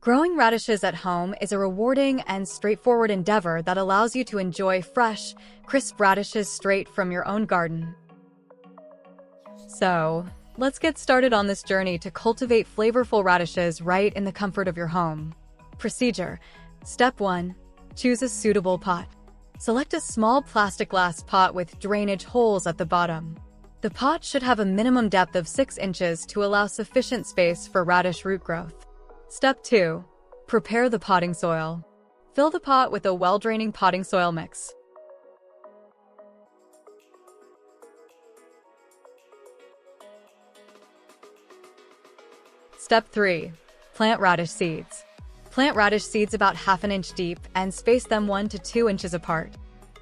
Growing radishes at home is a rewarding and straightforward endeavor that allows you to enjoy fresh, crisp radishes straight from your own garden. So, let's get started on this journey to cultivate flavorful radishes right in the comfort of your home. Procedure. Step 1. Choose a suitable pot. Select a small plastic glass pot with drainage holes at the bottom. The pot should have a minimum depth of 6 inches to allow sufficient space for radish root growth. Step 2. Prepare the potting soil. Fill the pot with a well-draining potting soil mix. Step 3. Plant radish seeds. Plant radish seeds about ½ inch deep and space them 1 to 2 inches apart.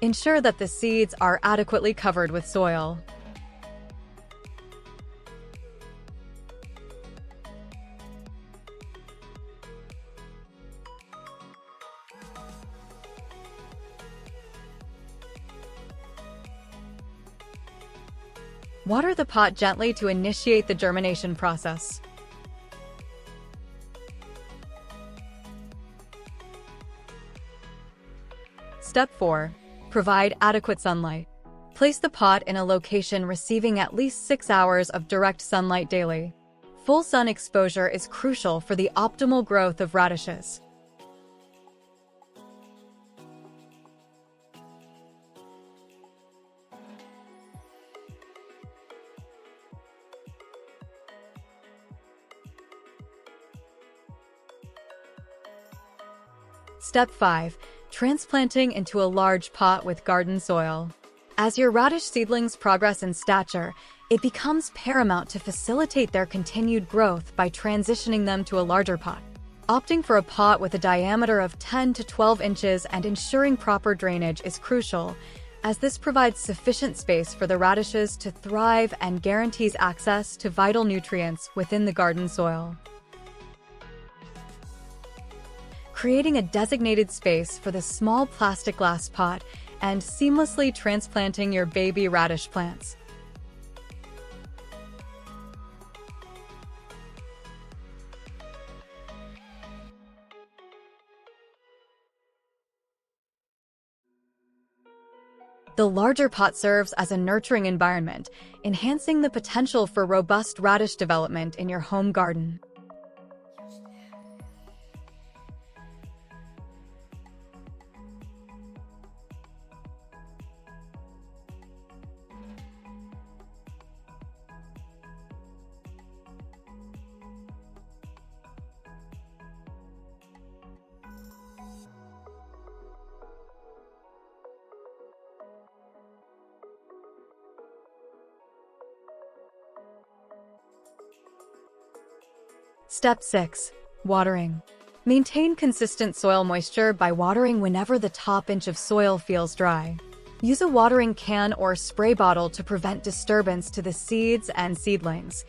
Ensure that the seeds are adequately covered with soil. Water the pot gently to initiate the germination process. Step 4. Provide adequate sunlight. Place the pot in a location receiving at least 6 hours of direct sunlight daily. Full sun exposure is crucial for the optimal growth of radishes. Step 5. Transplanting into a large pot with garden soil. As your radish seedlings progress in stature, it becomes paramount to facilitate their continued growth by transitioning them to a larger pot. Opting for a pot with a diameter of 10 to 12 inches and ensuring proper drainage is crucial, as this provides sufficient space for the radishes to thrive and guarantees access to vital nutrients within the garden soil. Creating a designated space for the small plastic glass pot and seamlessly transplanting your baby radish plants. The larger pot serves as a nurturing environment, enhancing the potential for robust radish development in your home garden. Step 6. Watering. Maintain consistent soil moisture by watering whenever the top inch of soil feels dry. Use a watering can or spray bottle to prevent disturbance to the seeds and seedlings.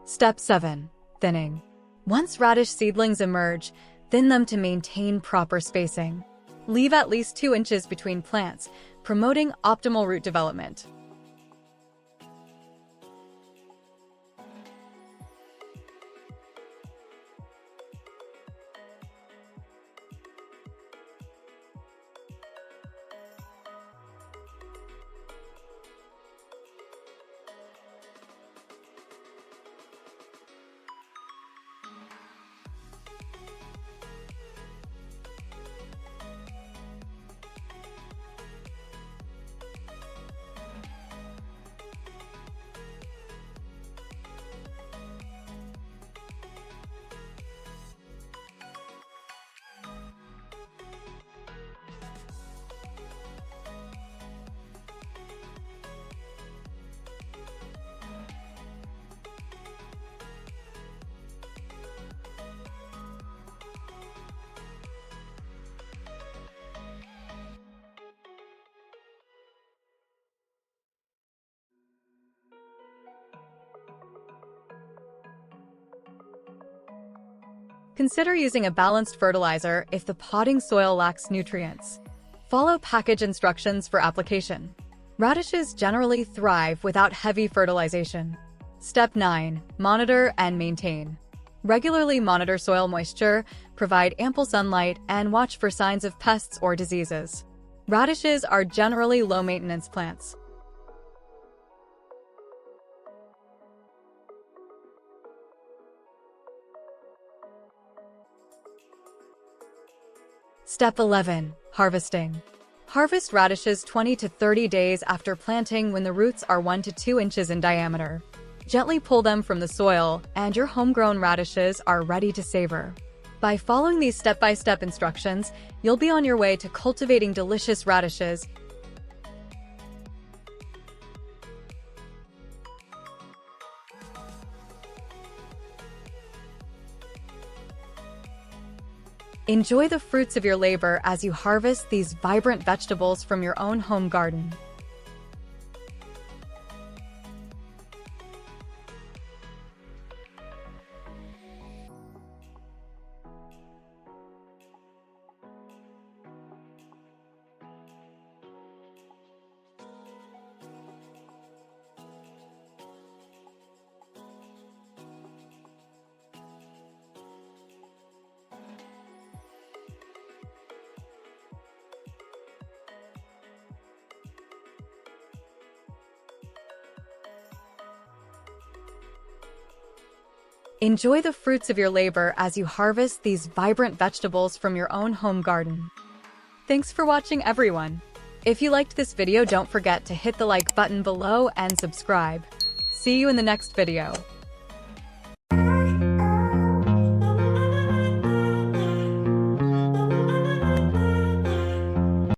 Step 7. Thinning. Once radish seedlings emerge, thin them to maintain proper spacing. Leave at least 2 inches between plants, promoting optimal root development. Consider using a balanced fertilizer if the potting soil lacks nutrients. Follow package instructions for application. Radishes generally thrive without heavy fertilization. Step 9. Monitor and maintain. Regularly monitor soil moisture, provide ample sunlight, and watch for signs of pests or diseases. Radishes are generally low-maintenance plants. Step 11. Harvesting. Harvest radishes 20 to 30 days after planting when the roots are 1 to 2 inches in diameter. Gently pull them from the soil, and your homegrown radishes are ready to savor. By following these step-by-step instructions, you'll be on your way to cultivating delicious radishes. Enjoy the fruits of your labor as you harvest these vibrant vegetables from your own home garden. Enjoy the fruits of your labor as you harvest these vibrant vegetables from your own home garden. Thanks for watching, everyone. If you liked this video, don't forget to hit the like button below and subscribe. See you in the next video.